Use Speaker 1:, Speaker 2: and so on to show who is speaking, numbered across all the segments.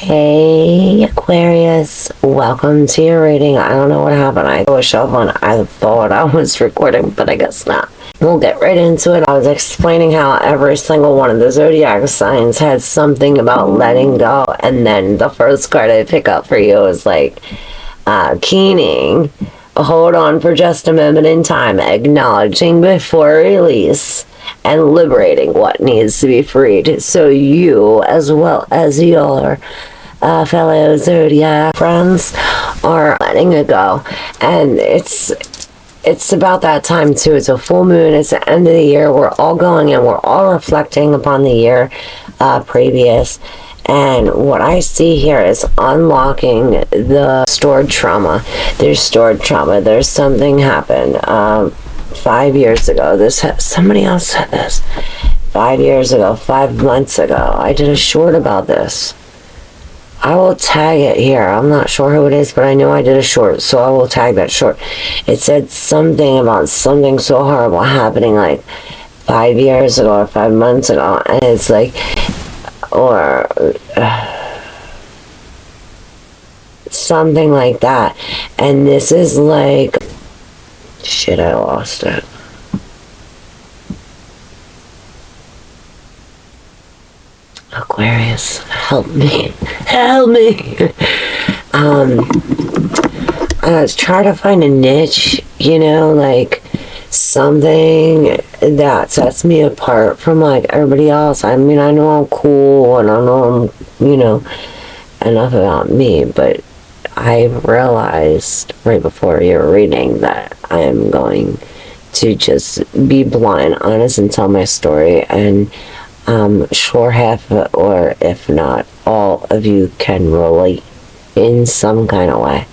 Speaker 1: Hey Aquarius, welcome to your reading. I don't know what happened. I was shuffling. I thought I was recording, but I guess not. We'll get right into it. I was explaining how every single one of the zodiac signs had something about letting go, and then the first card I pick up for you is like keening. Hold on for just a moment in time, acknowledging before release, and liberating what needs to be freed. So you, as well as your fellow zodiac friends, are letting it go. And it's about that time too. It's a full moon. It's the end of the year. We're all going and we're all reflecting upon the year previous. And what I see here is unlocking the stored trauma. There's stored trauma. There's something happened 5 years ago. Somebody else said this. 5 years ago, 5 months ago. I did a short about this. I will tag it here. I'm not sure who it is, but I know I did a short, so I will tag that short. It said something about something so horrible happening like 5 years ago or 5 months ago. And it's like, or something like that. And this is like, shit, I lost it. Aquarius, help me. Help me. I was trying to find a niche, you know, like something that sets me apart from like everybody else. I mean, I know I'm cool and I know I'm, you know, enough about me, but I realized right before you were reading that I am going to just be blunt, honest, and tell my story. And sure half of it, or if not all of you, can relate in some kind of way.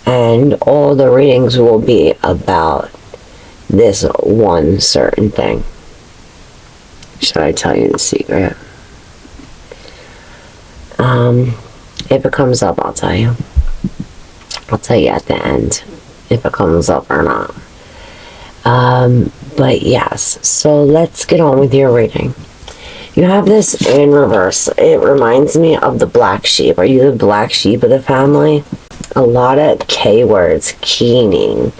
Speaker 1: And all the readings will be about this one certain thing. Should I tell you the secret? If it comes up, I'll tell you. I'll tell you at the end if it comes up or not. But yes, so let's get on with your reading. You have this in reverse. It reminds me of the black sheep. Are you the black sheep of the family? A lot of K words, keening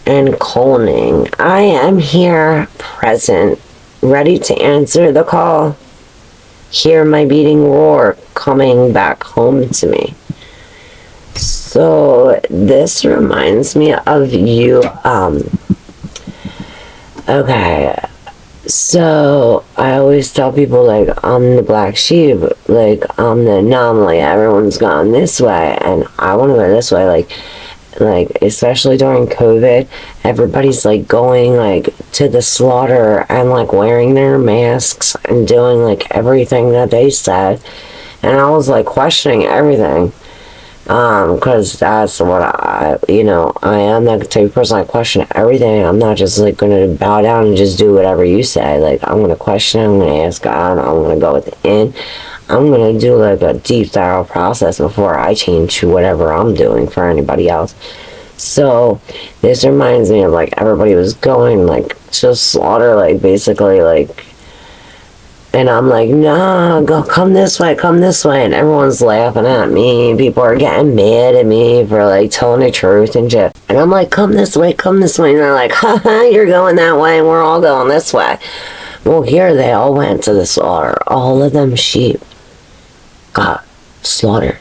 Speaker 1: and calling. I am here, present, ready to answer the call. Hear my beating roar coming back home to me. So this reminds me of you. Okay, so I always tell people, like, I'm the black sheep, like I'm the anomaly. Everyone's gone this way and I want to go this way. Like especially during COVID, everybody's like going like to the slaughter and like wearing their masks and doing like everything that they said. And I was like questioning everything. Because that's what I am that type of person. I question everything. I'm not just like going to bow down and just do whatever you say. Like, I'm going to question, I'm going to ask God, I'm going to go within. I'm going to do like a deep, thorough process before I change whatever I'm doing for anybody else. So, this reminds me of like everybody was going like to slaughter, like basically like. And I'm like, nah, come this way, and everyone's laughing at me. People are getting mad at me for like telling the truth and shit. And I'm like, come this way, and they're like, haha, you're going that way, and we're all going this way. Well, here they all went to the slaughter. All of them sheep got slaughtered.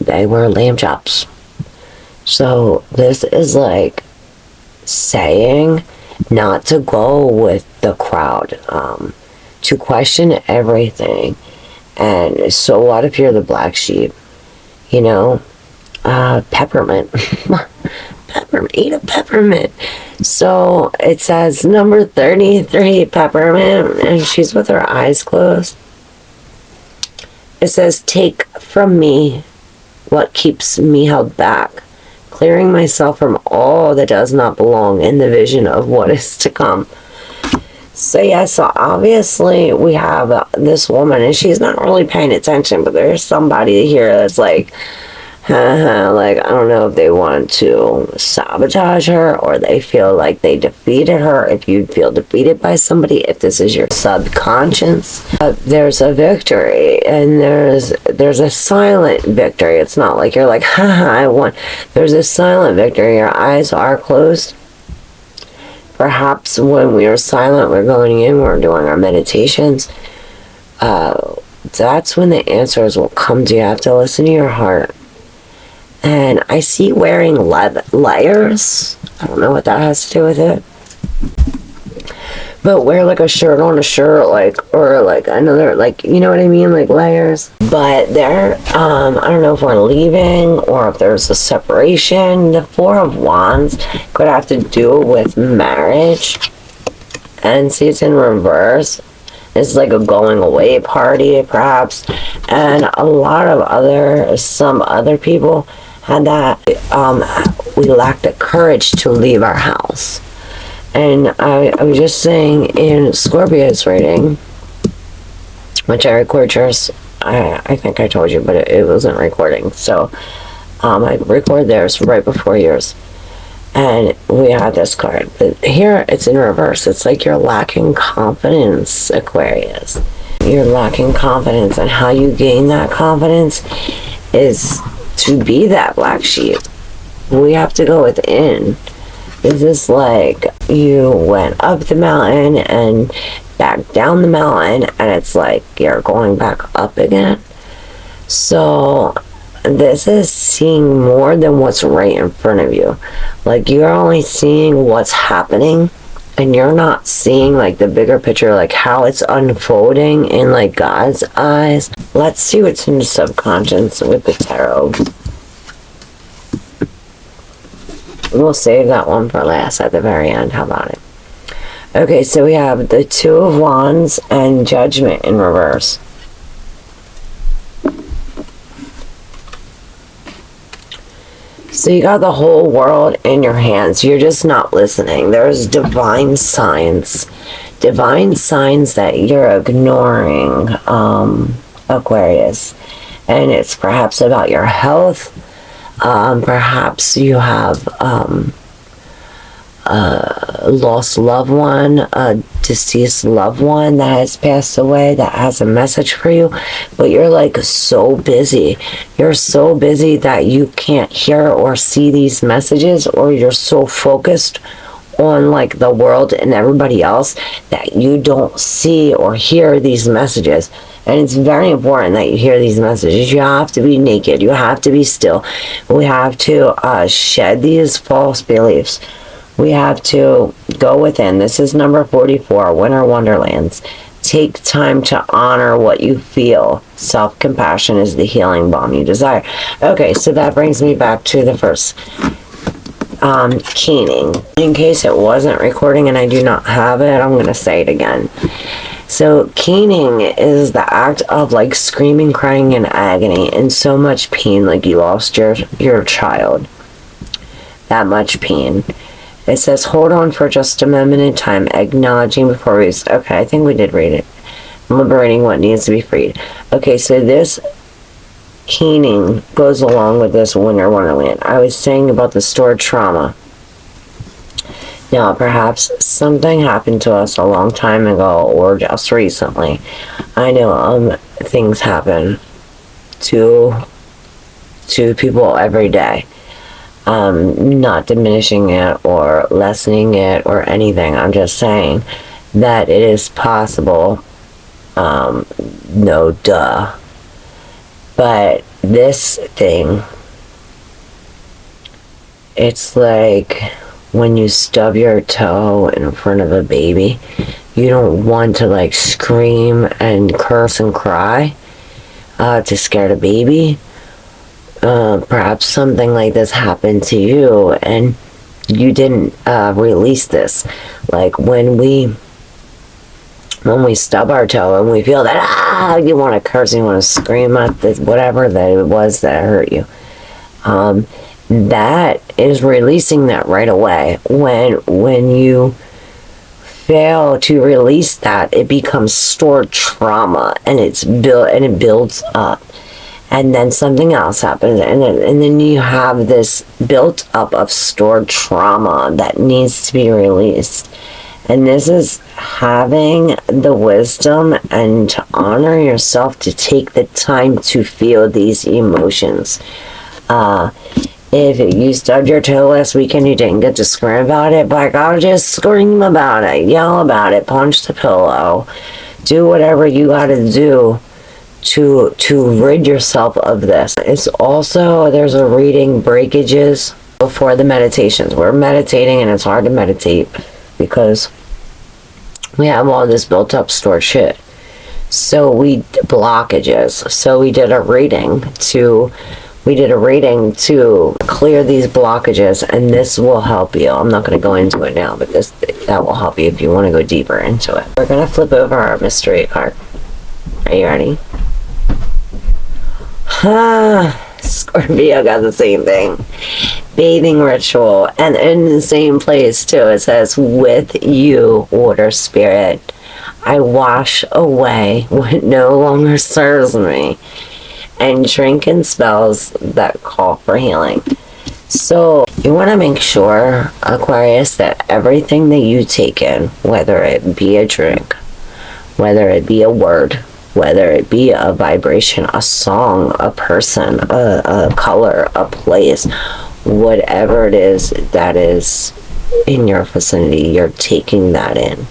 Speaker 1: They were lamb chops. So this is like saying not to go with the crowd. To question everything. And so what if you're the black sheep? You know, peppermint. Peppermint, eat a peppermint. So it says number 33, Peppermint, and she's with her eyes closed. It says, take from me what keeps me held back, clearing myself from all that does not belong in the vision of what is to come. So yeah, so obviously we have this woman and she's not really paying attention, but there's somebody here that's like Like, I don't know if they want to sabotage her or they feel like they defeated her. If you feel defeated by somebody, if this is your subconscious, there's a victory, and there's a silent victory. It's not like you're like, haha, I won. There's a silent victory. Your eyes are closed. Perhaps when we are silent, we're going in, we're doing our meditations. That's when the answers will come to you. You have to listen to your heart. And I see wearing layers. I don't know what that has to do with it. But wear like a shirt on a shirt, like, or like another, like, you know what I mean? Like layers. But there, I don't know if we're leaving or if there's a separation. The Four of Wands could have to do with marriage. And see, it's in reverse. It's like a going away party, perhaps. And a lot of some other people had that. We lacked the courage to leave our house. And I was just saying in Scorpio's reading, which I record yours, I think I told you, but it wasn't recording. So I record theirs right before yours. And we had this card. But here it's in reverse. It's like you're lacking confidence, Aquarius. You're lacking confidence. And how you gain that confidence is to be that black sheep. We have to go within. This is like you went up the mountain and back down the mountain, and it's like you're going back up again. So this is seeing more than what's right in front of you. Like, you're only seeing what's happening, and you're not seeing like the bigger picture, like how it's unfolding in like God's eyes. Let's see what's in the subconscious with the tarot. We'll save that one for last at the very end. How about it? Okay, so we have the Two of Wands and Judgment in reverse. So you got the whole world in your hands. You're just not listening. There's divine signs. Divine signs that you're ignoring, Aquarius. And it's perhaps about your health. Perhaps you have a lost loved one, a deceased loved one that has passed away, that has a message for you, but you're like so busy. You're so busy that you can't hear or see these messages, or you're so focused on like the world and everybody else that you don't see or hear these messages. And it's very important that you hear these messages. You have to be naked. You have to be still. We have to shed these false beliefs. We have to go within. This is number 44, Winter Wonderlands. Take time to honor what you feel. Self-compassion is the healing balm you desire. Okay, so that brings me back to the first keening. In case it wasn't recording and I do not have it, I'm going to say it again. So keening is the act of like screaming, crying in agony, and so much pain, like you lost your child. That much pain. It says, hold on for just a moment in time, acknowledging before we... Okay, I think we did read it. Liberating what needs to be freed. Okay, so this keening goes along with this Winter Wonderland. I was saying about the stored trauma. Now, perhaps something happened to us a long time ago or just recently. I know things happen to people every day. Not diminishing it or lessening it or anything. I'm just saying that it is possible. No duh. But this thing, it's like when you stub your toe in front of a baby, you don't want to like scream and curse and cry to scare the baby. Perhaps something like this happened to you and you didn't release this. Like when we stub our toe and we feel that you want to curse and you want to scream at this, whatever that it was that hurt you, that is releasing that right away. When you fail to release that, it becomes stored trauma and it builds up. and then something else happens, and then you have this built up of stored trauma that needs to be released. And this is having the wisdom and to honor yourself to take the time to feel these emotions. If you stubbed your toe last weekend, you didn't get to scream about it, by God, just scream about it, yell about it, punch the pillow, do whatever you gotta do to rid yourself of this. It's also, there's a reading breakages before the meditations. We're meditating and it's hard to meditate because we have all this built up stored shit. So blockages. So we did a reading to clear these blockages, and this will help you. I'm not going to go into it now, but that will help you if you want to go deeper into it. We're going to flip over our mystery card. Are you ready? Scorpio got the same thing. Bathing ritual, and in the same place too. It says, with you, water spirit, I wash away what no longer serves me and drink in spells that call for healing. So you want to make sure, Aquarius, that everything that you take in, whether it be a drink, whether it be a word, whether it be a vibration, a song, a person, a color, a place, whatever it is that is in your vicinity, you're taking that in.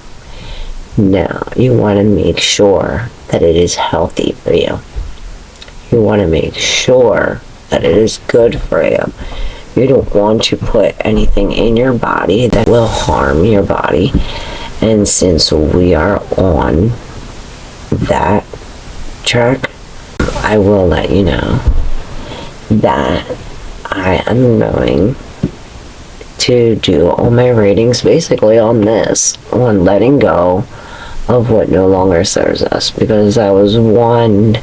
Speaker 1: Now, you want to make sure that it is healthy for you. You want to make sure that it is good for you. You don't want to put anything in your body that will harm your body. And since we are on that track, I will let you know that I am going to do all my readings basically on this, on letting go of what no longer serves us, because that was one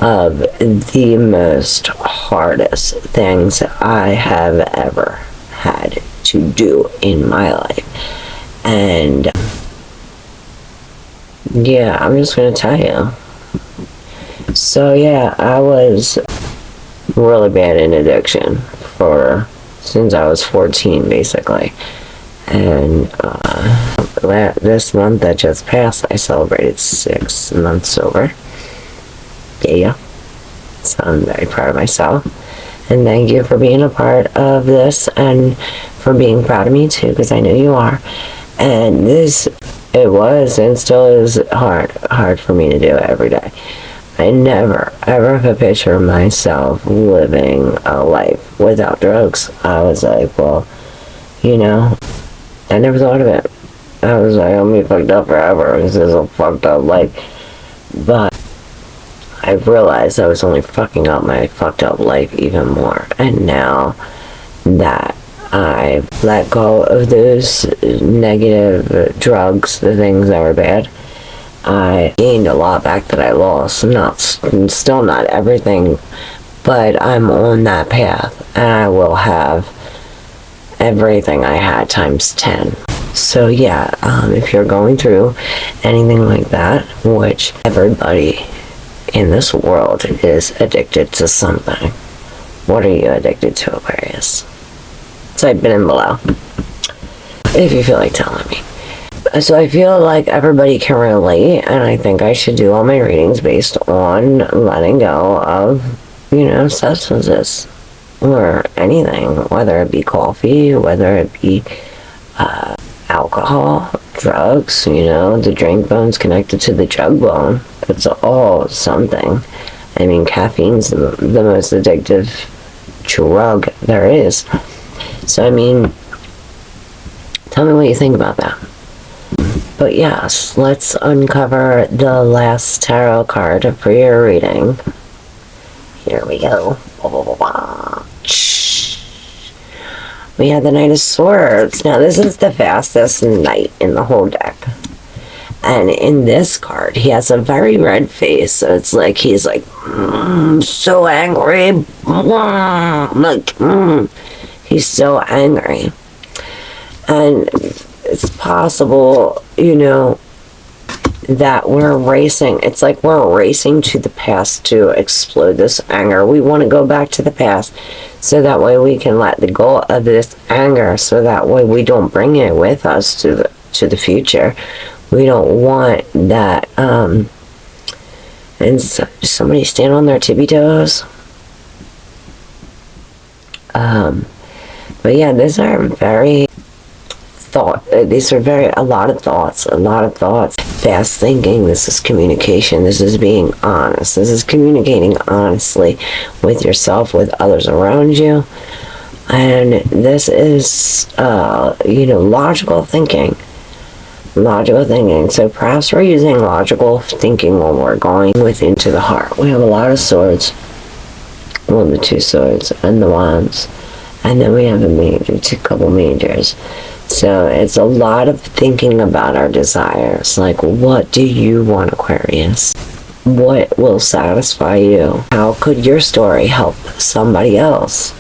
Speaker 1: of the most hardest things I have ever had to do in my life. And yeah, I'm just gonna tell you. So yeah, I was really bad in addiction since I was 14 basically. And this month that just passed, I celebrated 6 months sober. Yeah. So I'm very proud of myself. And thank you for being a part of this and for being proud of me too, because I know you are. And it was and still is hard for me to do every day. I never ever could picture myself living a life without drugs. I was like, well, I never thought of it. I was like, I'm gonna be fucked up forever. This is a fucked up life. But I realized I was only fucking up my fucked up life even more. And now that I've let go of those negative drugs, the things that were bad, I gained a lot back that I lost. Still not everything, but I'm on that path, and I will have everything I had times 10. So yeah, if you're going through anything like that, which everybody in this world is addicted to something. What are you addicted to, Aquarius? Type it in below if you feel like telling me. So I feel like everybody can relate, and I think I should do all my readings based on letting go of, substances or anything, whether it be coffee, whether it be alcohol, drugs, the drink bone's connected to the drug bone. It's all something. I mean, caffeine's the most addictive drug there is. So, I mean, tell me what you think about that. But yes, let's uncover the last tarot card for your reading. Here we go. We have the Knight of Swords. Now, this is the fastest knight in the whole deck. And in this card, he has a very red face. So it's like he's like, so angry. He's so angry. And it's possible, that we're racing. It's like we're racing to the past to explode this anger. We want to go back to the past so that way we can let the go of this anger, so that way we don't bring it with us to the future. We don't want that. And so, somebody stand on their tippy toes. But yeah, these are very a lot of thoughts, fast thinking. This is communication. This is being honest. This is communicating honestly with yourself, with others around you. And this is, logical thinking. So perhaps we're using logical thinking when we're going into the heart. We have a lot of swords. Well, the 2 swords and the wands. And then we have a couple majors. So it's a lot of thinking about our desires. Like, what do you want, Aquarius? What will satisfy you? How could your story help somebody else?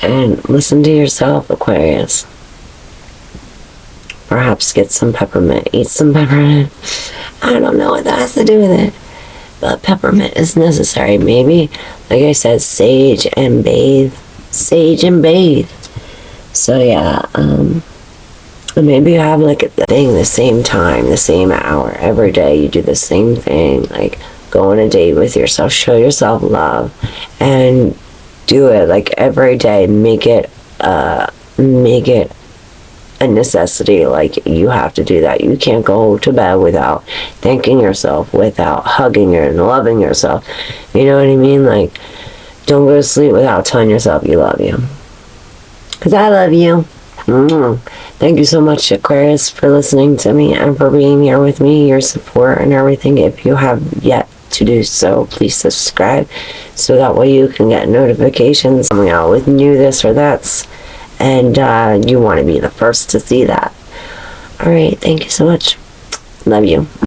Speaker 1: And listen to yourself, Aquarius. Perhaps get some peppermint. Eat some peppermint. I don't know what that has to do with it. But peppermint is necessary. Maybe, like I said, sage and bathe. So yeah, maybe you have like a thing, the same time, the same hour, every day you do the same thing, like go on a date with yourself, show yourself love, and do it like every day. Make it a necessity. Like, you have to do that. You can't go to bed without thanking yourself, without hugging and loving yourself. You know what I mean? Like, don't go to sleep without telling yourself you love you. Because I love you. Thank you so much, Aquarius, for listening to me and for being here with me, your support and everything. If you have yet to do so, please subscribe so that way you can get notifications coming out with new this or that's, and you want to be the first to see that. Alright, thank you so much. Love you.